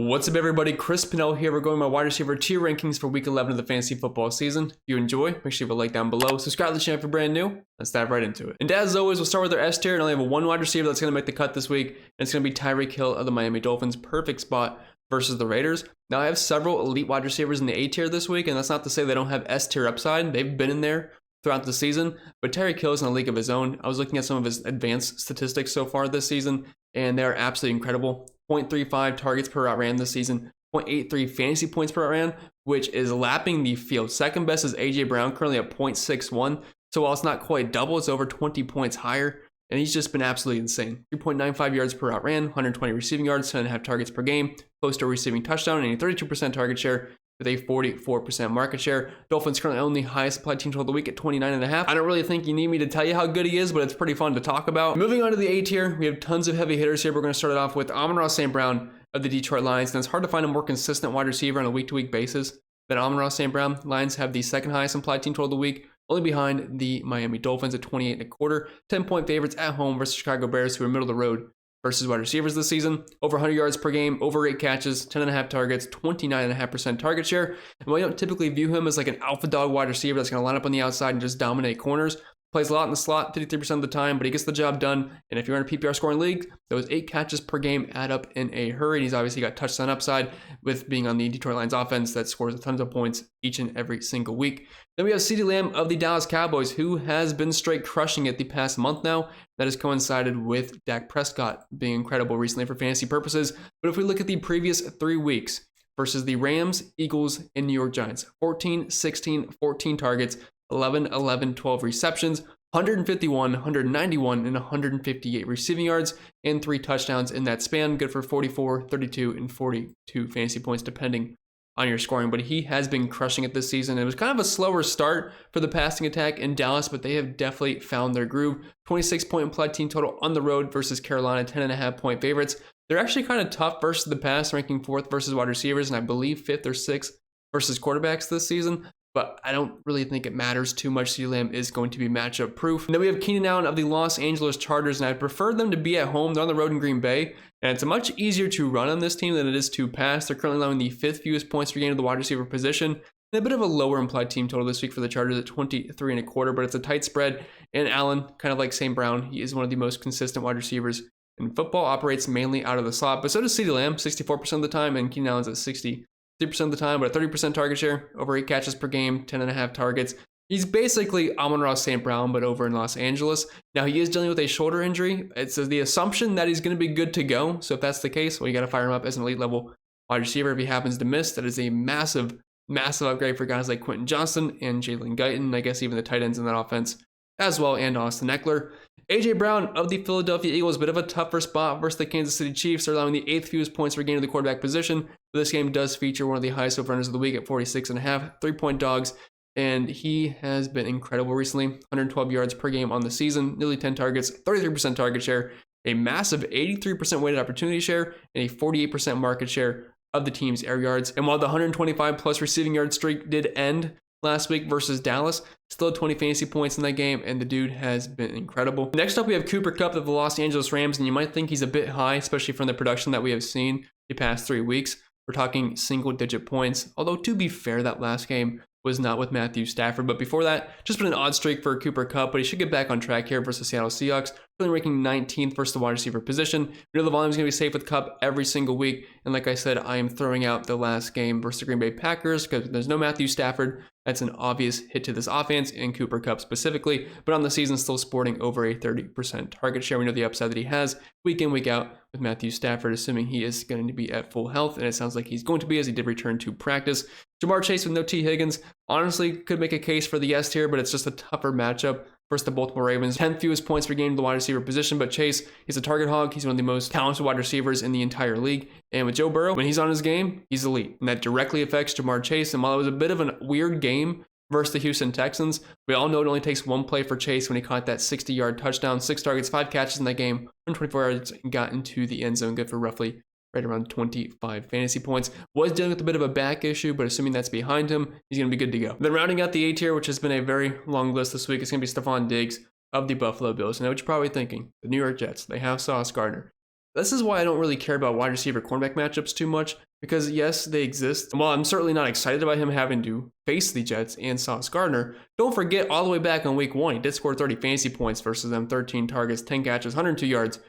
What's up, everybody? Chris Pennell here. We're going my wide receiver tier rankings for week 11 of the fantasy football season. If you enjoy, make sure you leave a like down below. Subscribe to the channel if you're brand new. Let's dive right into it. And as always, we'll start with our S tier. And I only have one wide receiver that's going to make the cut this week. And it's going to be Tyreek Hill of the Miami Dolphins. Perfect spot versus the Raiders. Now, I have several elite wide receivers in the A tier this week. And that's not to say they don't have S tier upside. They've been in there throughout the season. But Tyreek Hill is in a league of his own. I was looking at some of his advanced statistics so far this season, and they are absolutely incredible. 0.35 targets per route ran this season. 0.83 fantasy points per route ran, which is lapping the field. Second best is A.J. Brown, currently at 0.61. So while it's not quite double, it's over 20 points higher. And he's just been absolutely insane. 3.95 yards per route ran, 120 receiving yards, 10.5 targets per game, close to a receiving touchdown, and a 32% target share with a 44% market share. Dolphins currently own the highest applied team total of the week at 29.5. I don't really think you need me to tell you how good he is, but it's pretty fun to talk about. Moving on to the A tier, we have tons of heavy hitters here. We're going to start it off with Amon-Ra St. Brown of the Detroit Lions, and it's hard to find a more consistent wide receiver on a week-to-week basis than Amon-Ra St. Brown. Lions have the second highest implied team total of the week, only behind the Miami Dolphins at 28.25. 10-point favorites at home versus Chicago Bears, who are middle of the road versus wide receivers this season. Over 100 yards per game, over 8 catches, 10.5 targets, 29.5% target share. And while you don't typically view him as like an alpha dog wide receiver that's going to line up on the outside and just dominate corners, plays a lot in the slot 53% of the time, but he gets the job done. And if you're in a PPR scoring league, those 8 catches per game add up in a hurry. And he's obviously got touchdown upside with being on the Detroit Lions offense that scores tons of points each and every single week. Then we have CeeDee Lamb of the Dallas Cowboys, who has been straight crushing it the past month now. That has coincided with Dak Prescott being incredible recently for fantasy purposes. But if we look at the previous 3 weeks versus the Rams, Eagles, and New York Giants, 14, 16, 14 targets, 11, 11, 12 receptions, 151, 191, and 158 receiving yards, and 3 touchdowns in that span. Good for 44, 32, and 42 fantasy points, depending on your scoring. But he has been crushing it this season. It was kind of a slower start for the passing attack in Dallas, but they have definitely found their groove. 26-point implied team total on the road versus Carolina, 10.5-point favorites. They're actually kind of tough versus the pass, ranking 4th versus wide receivers, and I believe 5th or 6th versus quarterbacks this season. But I don't really think it matters too much. CeeDee Lamb is going to be matchup proof. And then we have Keenan Allen of the Los Angeles Chargers, and I prefer them to be at home. They're on the road in Green Bay, and it's much easier to run on this team than it is to pass. They're currently allowing the 5th fewest points per game of the wide receiver position, and a bit of a lower implied team total this week for the Chargers at 23.25, but it's a tight spread. And Allen, kind of like St. Brown, he is one of the most consistent wide receivers in football, operates mainly out of the slot, but so does CeeDee Lamb, 64% of the time, and Keenan Allen's at 63% of the time, but a 30% target share, over 8 catches per game, 10.5 targets. He's basically Amon-Ra St. Brown, but over in Los Angeles. Now, he is dealing with a shoulder injury. It's the assumption that he's going to be good to go. So if that's the case, well, you got to fire him up as an elite level wide receiver. If he happens to miss, that is a massive, massive upgrade for guys like Quentin Johnston and Jalen Guyton. I guess even the tight ends in that offense as well, and Austin Eckler. A.J. Brown of the Philadelphia Eagles, bit of a tougher spot versus the Kansas City Chiefs. They're allowing the 8th fewest points per game to the quarterback position. But this game does feature one of the highest over-runners of the week at 46.5, 3-point dogs. And he has been incredible recently. 112 yards per game on the season, nearly 10 targets, 33% target share, a massive 83% weighted opportunity share, and a 48% market share of the team's air yards. And while the 125 plus receiving yard streak did end last week versus Dallas, still 20 fantasy points in that game, and the dude has been incredible. Next up, we have Cooper Kupp of the Los Angeles Rams, and you might think he's a bit high, especially from the production that we have seen the past 3 weeks. We're talking single-digit points, although to be fair, that last game was not with Matthew Stafford. But before that, just been an odd streak for Cooper Kupp, but he should get back on track here versus Seattle Seahawks. Currently ranking 19th versus the wide receiver position. We know the volume is going to be safe with Kupp every single week. And like I said, I am throwing out the last game versus the Green Bay Packers because there's no Matthew Stafford. That's an obvious hit to this offense, and Cooper Kupp specifically. But on the season, still sporting over a 30% target share. We know the upside that he has week in, week out with Matthew Stafford, assuming he is going to be at full health. And it sounds like he's going to be, as he did return to practice. Jamar Chase with no T. Higgins, honestly, could make a case for the yes here, but it's just a tougher matchup versus the Baltimore Ravens. 10th fewest points per game to the wide receiver position, but Chase, he's a target hog. He's one of the most talented wide receivers in the entire league. And with Joe Burrow, when he's on his game, he's elite. And that directly affects Jamar Chase. And while it was a bit of a weird game versus the Houston Texans, we all know it only takes one play for Chase when he caught that 60-yard touchdown, 6 targets, 5 catches in that game, 124 yards, and got into the end zone, good for roughly right around 25 fantasy points. Was dealing with a bit of a back issue, but assuming that's behind him, he's going to be good to go. Then rounding out the A tier, which has been a very long list this week, it's going to be Stephon Diggs of the Buffalo Bills. I know what you're probably thinking. The New York Jets, they have Sauce Gardner. This is why I don't really care about wide receiver cornerback matchups too much, because yes, they exist. While I'm certainly not excited about him having to face the Jets and Sauce Gardner, don't forget all the way back on week 1, he did score 30 fantasy points versus them, 13 targets, 10 catches, 102 yards,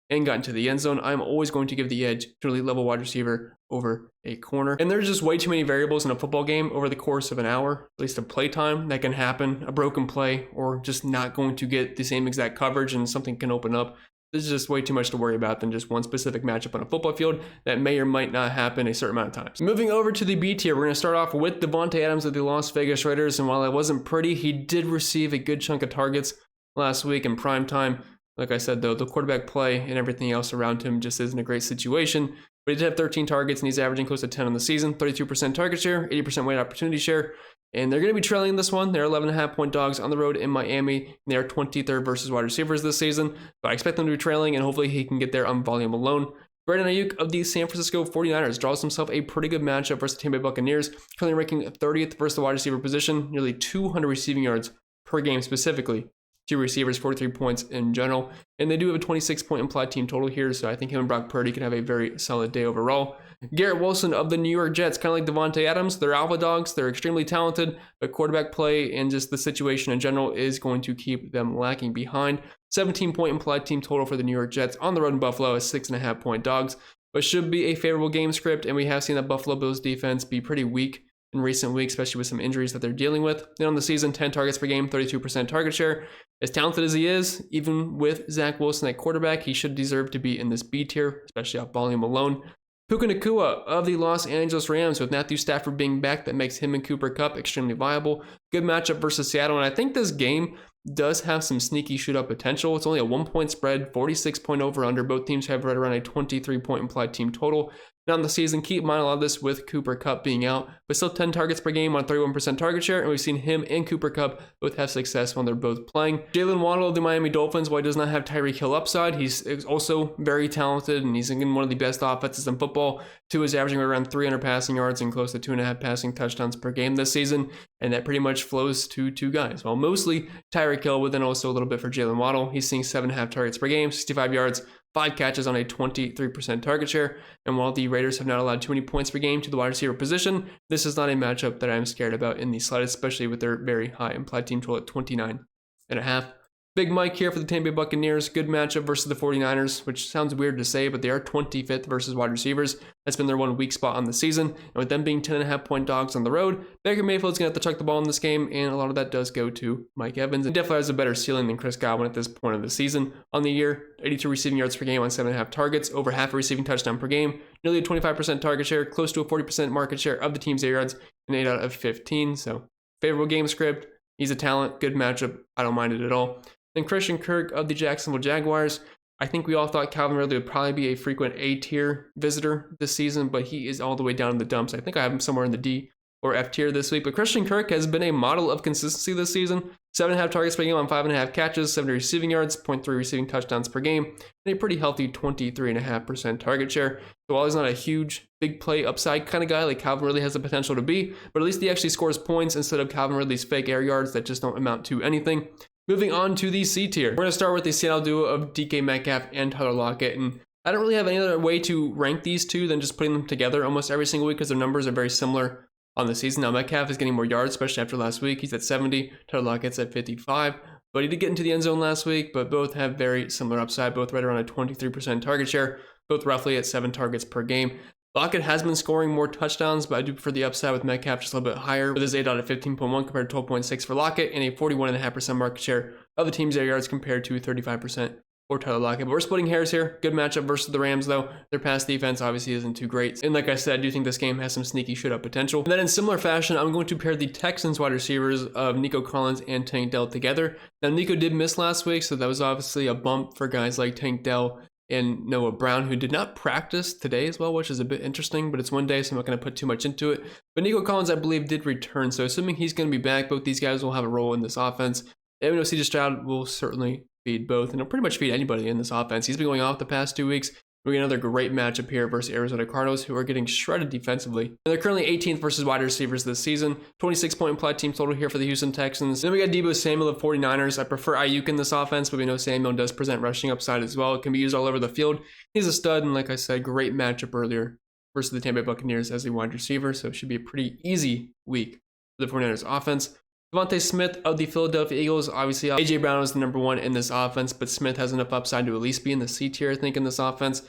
and got into the end zone. I'm always going to give the edge to an elite level wide receiver over a corner. And there's just way too many variables in a football game over the course of an hour, at least of play time, that can happen, a broken play, or just not going to get the same exact coverage and something can open up. There's just way too much to worry about than just one specific matchup on a football field that may or might not happen a certain amount of times. Moving over to the B tier, we're going to start off with Davante Adams of the Las Vegas Raiders. And while it wasn't pretty, he did receive a good chunk of targets last week in prime time. Like I said, though, the quarterback play and everything else around him just isn't a great situation. But he did have 13 targets, and he's averaging close to 10 on the season, 32% target share, 80% weighted opportunity share. And they're going to be trailing this one. They're 11.5-point dogs on the road in Miami. And they are 23rd versus wide receivers this season. But I expect them to be trailing, and hopefully he can get there on volume alone. Brandon Ayuk of the San Francisco 49ers draws himself a pretty good matchup versus the Tampa Bay Buccaneers, currently ranking 30th versus the wide receiver position, nearly 200 receiving yards per game specifically. 2 receivers, 43 points in general. And they do have a 26-point implied team total here, so I think him and Brock Purdy can have a very solid day overall. Garrett Wilson of the New York Jets, kind of like Davante Adams. They're alpha dogs. They're extremely talented, but quarterback play and just the situation in general is going to keep them lacking behind. 17-point implied team total for the New York Jets on the road in Buffalo as 6.5-point dogs, but should be a favorable game script, and we have seen that Buffalo Bills defense be pretty weak in recent weeks, especially with some injuries that they're dealing with. Then on the season, 10 targets per game, 32% target share. As talented as he is, even with Zach Wilson at quarterback, he should deserve to be in this B tier, especially off volume alone. Puka Nacua of the Los Angeles Rams, with Matthew Stafford being back, that makes him and Cooper Kupp extremely viable. Good matchup versus Seattle, and I think this game does have some sneaky shootout potential. It's only a 1-point spread, 46-point over-under. Both teams have right around a 23-point implied team total. Now in the season, keep in mind a lot of this with Cooper Kupp being out, but still 10 targets per game on 31% target share, and we've seen him and Cooper Kupp both have success when they're both playing. Jalen Waddle of the Miami Dolphins, while he does not have Tyreek Hill upside, he's also very talented, and he's in one of the best offenses in football. 2 is averaging around 300 passing yards and close to 2.5 passing touchdowns per game this season, and that pretty much flows to 2 guys. Well, mostly Tyreek Hill, but then also a little bit for Jalen Waddle. He's seeing 7.5 targets per game, 65 yards, 5 catches on a 23% target share. And while the Raiders have not allowed too many points per game to the wide receiver position, this is not a matchup that I'm scared about in the slightest, especially with their very high implied team total at 29.5. Big Mike here for the Tampa Bay Buccaneers. Good matchup versus the 49ers, which sounds weird to say, but they are 25th versus wide receivers. That's been their one weak spot on the season. And with them being 10.5-point dogs on the road, Baker Mayfield's going to have to chuck the ball in this game, and a lot of that does go to Mike Evans. And definitely has a better ceiling than Chris Godwin at this point of the season. On the year, 82 receiving yards per game on 7.5 targets, over half a receiving touchdown per game, nearly a 25% target share, close to a 40% market share of the team's air yards, and 8 out of 15. So favorable game script. He's a talent, good matchup. I don't mind it at all. Then Christian Kirk of the Jacksonville Jaguars. I think we all thought Calvin Ridley would probably be a frequent A-tier visitor this season, but he is all the way down in the dumps. I think I have him somewhere in the D or F tier this week. But Christian Kirk has been a model of consistency this season. 7.5 targets per game on 5.5 catches, 70 receiving yards, 0.3 receiving touchdowns per game, and a pretty healthy 23.5% target share. So while he's not a huge, big play upside kind of guy like Calvin Ridley has the potential to be, but at least he actually scores points instead of Calvin Ridley's fake air yards that just don't amount to anything. Moving on to the C tier. We're going to start with the Seattle duo of DK Metcalf and Tyler Lockett. And I don't really have any other way to rank these two than just putting them together almost every single week because their numbers are very similar on the season. Now, Metcalf is getting more yards, especially after last week. He's at 70. Tyler Lockett's at 55. But he did get into the end zone last week, but both have very similar upside, both right around a 23% target share, both roughly at 7 targets per game. Lockett has been scoring more touchdowns, but I do prefer the upside with Metcalf just a little bit higher, with his 8 out of 15.1 compared to 12.6 for Lockett, and a 41.5% market share of the team's air yards compared to 35% for Tyler Lockett. But we're splitting hairs here. Good matchup versus the Rams, though. Their pass defense obviously isn't too great. And like I said, I do think this game has some sneaky shootout potential. And then in similar fashion, I'm going to pair the Texans wide receivers of Nico Collins and Tank Dell together. Now, Nico did miss last week, so that was obviously a bump for guys like Tank Dell and Noah Brown, who did not practice today as well, which is a bit interesting, but it's one day, so I'm not going to put too much into it. But Nico Collins, I believe, did return, so assuming he's going to be back, both these guys will have a role in this offense. And we know CJ Stroud will certainly feed both, and he'll pretty much feed anybody in this offense. He's been going off the past 2 weeks. We get another great matchup here versus Arizona Cardinals, who are getting shredded defensively. And they're currently 18th versus wide receivers this season. 26-point implied team total here for the Houston Texans. Then we got Deebo Samuel of 49ers. I prefer Ayuk in this offense, but we know Samuel does present rushing upside as well. It can be used all over the field. He's a stud, and like I said, great matchup earlier versus the Tampa Bay Buccaneers as a wide receiver. So it should be a pretty easy week for the 49ers offense. Devontae Smith of the Philadelphia Eagles. Obviously, A.J. Brown is the number one in this offense, but Smith has enough upside to at least be in the C tier, I think, in this offense.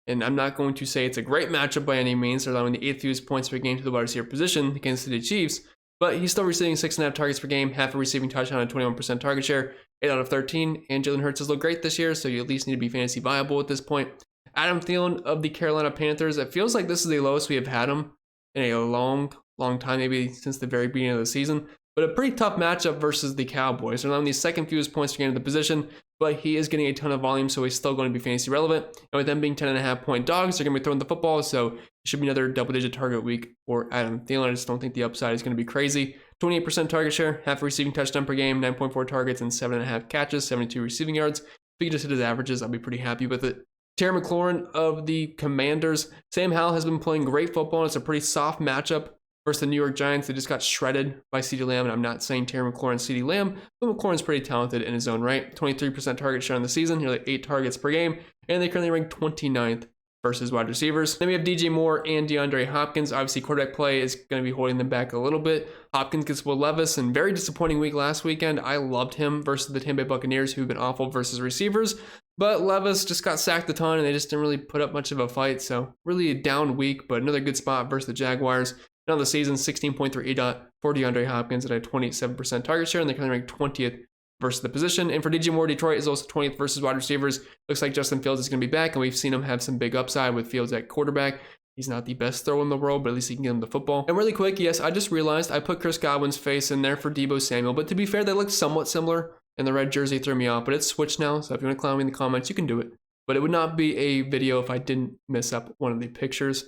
And I'm not going to say it's a great matchup by any means. They're allowing the 8th fewest points per game to the wide receiver position against the Chiefs, but he's still receiving 6.5 targets per game, half a receiving touchdown, and 21% target share, 8 out of 13. And Jalen Hurts has looked great this year, so you at least need to be fantasy viable at this point. Adam Thielen of the Carolina Panthers. It feels like this is the lowest we have had him in a long time, maybe since the very beginning of the season. But a pretty tough matchup versus the Cowboys. They're allowing the 2nd fewest points per game to the position, but he is getting a ton of volume, so he's still going to be fantasy relevant. And with them being 10.5-point dogs, they're going to be throwing the football, so it should be another double-digit target week for Adam Thielen. I just don't think the upside is going to be crazy. 28% target share, half a receiving touchdown per game, 9.4 targets, and 7.5 catches, 72 receiving yards. If he just hit his averages, I'll be pretty happy with it. Terry McLaurin of the Commanders. Sam Howell has been playing great football, and it's a pretty soft matchup versus the New York Giants. They just got shredded by CeeDee Lamb, and I'm not saying Terry McLaurin CeeDee Lamb, but McLaurin's pretty talented in his own right. 23% target share on the season, nearly 8 targets per game, and they currently rank 29th versus wide receivers. Then we have DJ Moore and DeAndre Hopkins. Obviously, quarterback play is going to be holding them back a little bit. Hopkins gets Will Levis, and very disappointing week last weekend. I loved him versus the Tampa Bay Buccaneers, who've been awful versus receivers, but Levis just got sacked a ton, and they just didn't really put up much of a fight, so really a down week, but another good spot versus the Jaguars. And on the season, 16.3 ADOT for DeAndre Hopkins at a 27% target share, and they're currently ranked 20th versus the position. And for DJ Moore, Detroit is also 20th versus wide receivers. Looks like Justin Fields is going to be back, and we've seen him have some big upside with Fields at quarterback. He's not the best thrower in the world, but at least he can get him the football. And really quick, yes, I just realized I put Chris Godwin's face in there for Deebo Samuel, but to be fair, they look somewhat similar, and the red jersey threw me off, but it's switched now, so if you want to clown me in the comments, you can do it. But it would not be a video if I didn't mess up one of the pictures.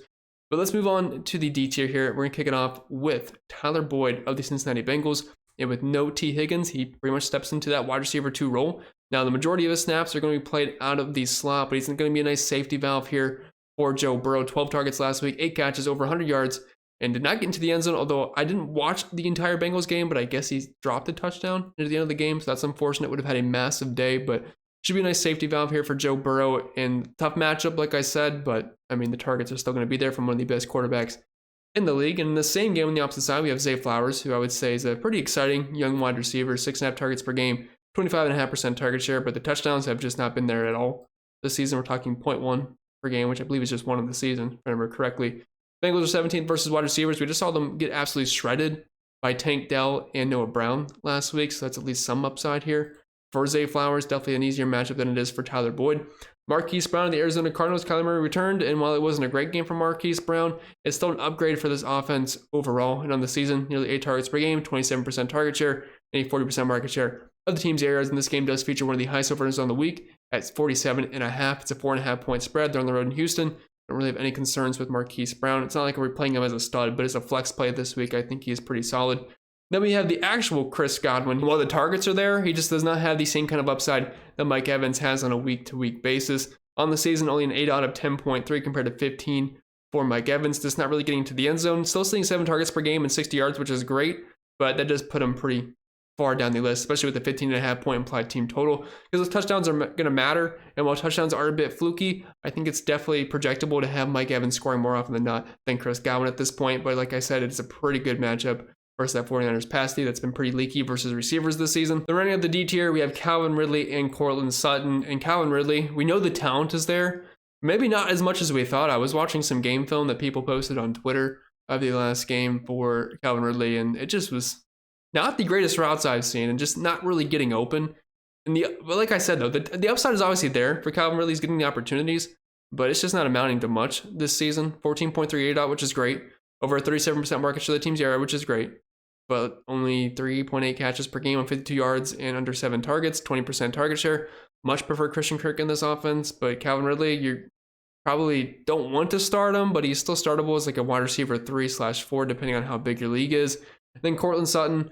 But let's move on to the D tier here. We're going to kick it off with Tyler Boyd of the Cincinnati Bengals. And with no T. Higgins, he pretty much steps into that wide receiver 2 role. Now, the majority of his snaps are going to be played out of the slot, but he's going to be a nice safety valve here for Joe Burrow. 12 targets last week, 8 catches, over 100 yards, and did not get into the end zone, although I didn't watch the entire Bengals game, but I guess he dropped a touchdown near the end of the game, so that's unfortunate. Would have had a massive day, but should be a nice safety valve here for Joe Burrow. And tough matchup, like I said, but I mean, the targets are still going to be there from one of the best quarterbacks in the league. And in the same game on the opposite side, we have Zay Flowers, who I would say is a pretty exciting young wide receiver, 6.5 targets per game, 25.5% target share, but the touchdowns have just not been there at all. This season, we're talking 0.1 per game, which I believe is just one of the season, if I remember correctly. Bengals are 17th versus wide receivers. We just saw them get absolutely shredded by Tank Dell and Noah Brown last week, so that's at least some upside here. For Zay Flowers, definitely an easier matchup than it is for Tyler Boyd. Marquise Brown of the Arizona Cardinals. Kyler Murray returned, and while it wasn't a great game for Marquise Brown, it's still an upgrade for this offense overall. And on the season, nearly 8 targets per game, 27% target share, and a 40% market share of the team's areas. And this game does feature one of the highest over-unders on the week at 47.5. It's a 4.5-point spread. They're on the road in Houston. Don't really have any concerns with Marquise Brown. It's not like we're playing him as a stud, but as a flex play this week, I think he is pretty solid. Then we have the actual Chris Godwin. While the targets are there, he just does not have the same kind of upside that Mike Evans has on a week-to-week basis. On the season, only an 8 out of 10.3 compared to 15 for Mike Evans. Just not really getting to the end zone. Still seeing 7 targets per game and 60 yards, which is great, but that does put him pretty far down the list, especially with the 15.5-point implied team total, because those touchdowns are going to matter. And while touchdowns are a bit fluky, I think it's definitely projectable to have Mike Evans scoring more often than not than Chris Godwin at this point. But like I said, it's a pretty good matchup versus that 49ers pass D that's been pretty leaky versus receivers this season. The running of the D tier, we have Calvin Ridley and Courtland Sutton. And Calvin Ridley, we know the talent is there. Maybe not as much as we thought. I was watching some game film that people posted on Twitter of the last game for Calvin Ridley, and it just was not the greatest routes I've seen and just not really getting open. But like I said, though, the upside is obviously there for Calvin Ridley. He's getting the opportunities, but it's just not amounting to much this season. 14.38 out, which is great. Over a 37% market share of the team's area, which is great. But only 3.8 catches per game on 52 yards and under 7 targets, 20% target share. Much prefer Christian Kirk in this offense, but Calvin Ridley, you probably don't want to start him, but he's still startable as like a wide receiver 3/4, depending on how big your league is. And then Courtland Sutton,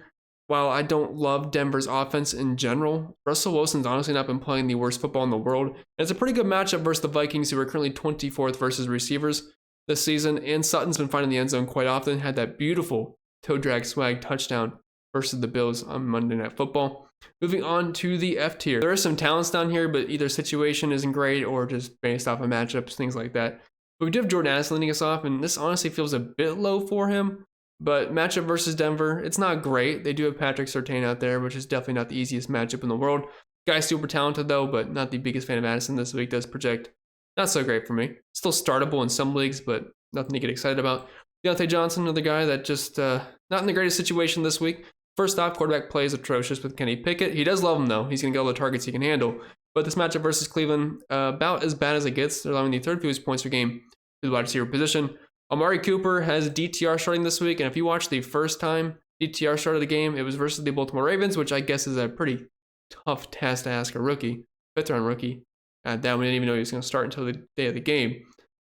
while I don't love Denver's offense in general, Russell Wilson's honestly not been playing the worst football in the world. And it's a pretty good matchup versus the Vikings, who are currently 24th versus receivers this season. And Sutton's been finding the end zone quite often, had that beautiful toe drag swag touchdown versus the Bills on Monday Night Football. Moving on to the F tier. There are some talents down here, but either situation isn't great or just based off of matchups, things like that. But we do have Jordan Addison leading us off, and this honestly feels a bit low for him. But matchup versus Denver, it's not great. They do have Patrick Surtain out there, which is definitely not the easiest matchup in the world. Guy's super talented though, but not the biggest fan of Addison this week. Does project not so great for me. Still startable in some leagues, but nothing to get excited about. Deontay Johnson, another guy that just not in the greatest situation this week. First off, quarterback play is atrocious with Kenny Pickett. He does love him though. He's going to get all the targets he can handle. But this matchup versus Cleveland, about as bad as it gets. They're allowing the third fewest points per game to the wide receiver position. Amari Cooper has DTR starting this week, and if you watch the first time DTR started the game, it was versus the Baltimore Ravens, which I guess is a pretty tough task to ask a rookie, fifth-round rookie. At that, we didn't even know he was going to start until the day of the game.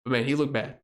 But man, he looked bad.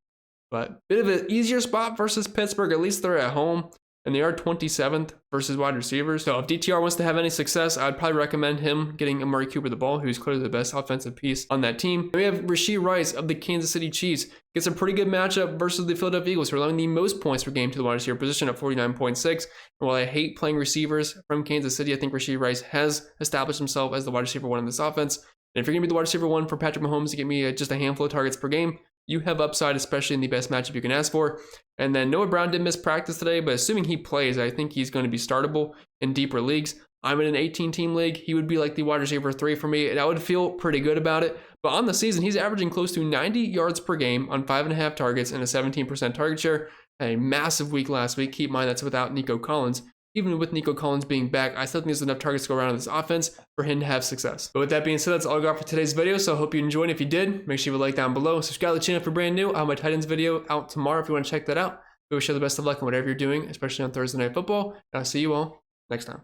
But bit of an easier spot versus Pittsburgh. At least they're at home, and they are 27th versus wide receivers. So if DTR wants to have any success, I'd probably recommend him getting Amari Cooper the ball, who's clearly the best offensive piece on that team. And we have Rashee Rice of the Kansas City Chiefs. Gets a pretty good matchup versus the Philadelphia Eagles, who are allowing the most points per game to the wide receiver position at 49.6. And while I hate playing receivers from Kansas City, I think Rashee Rice has established himself as the wide receiver one in this offense. And if you're going to be the wide receiver one for Patrick Mahomes to get me just a handful of targets per game, you have upside, especially in the best matchup you can ask for. And then Noah Brown did miss practice today, but assuming he plays, I think he's going to be startable in deeper leagues. I'm in an 18-team league. He would be like the wide receiver 3 for me, and I would feel pretty good about it. But on the season, he's averaging close to 90 yards per game on 5.5 targets and a 17% target share. Had a massive week last week. Keep in mind that's without Nico Collins. Even with Nico Collins being back, I still think there's enough targets to go around in this offense for him to have success. But with that being said, that's all I got for today's video. So I hope you enjoyed. If you did, make sure you like down below. Subscribe to the channel if you're brand new. I have my Titans video out tomorrow if you want to check that out. We wish you the best of luck in whatever you're doing, especially on Thursday Night Football. And I'll see you all next time.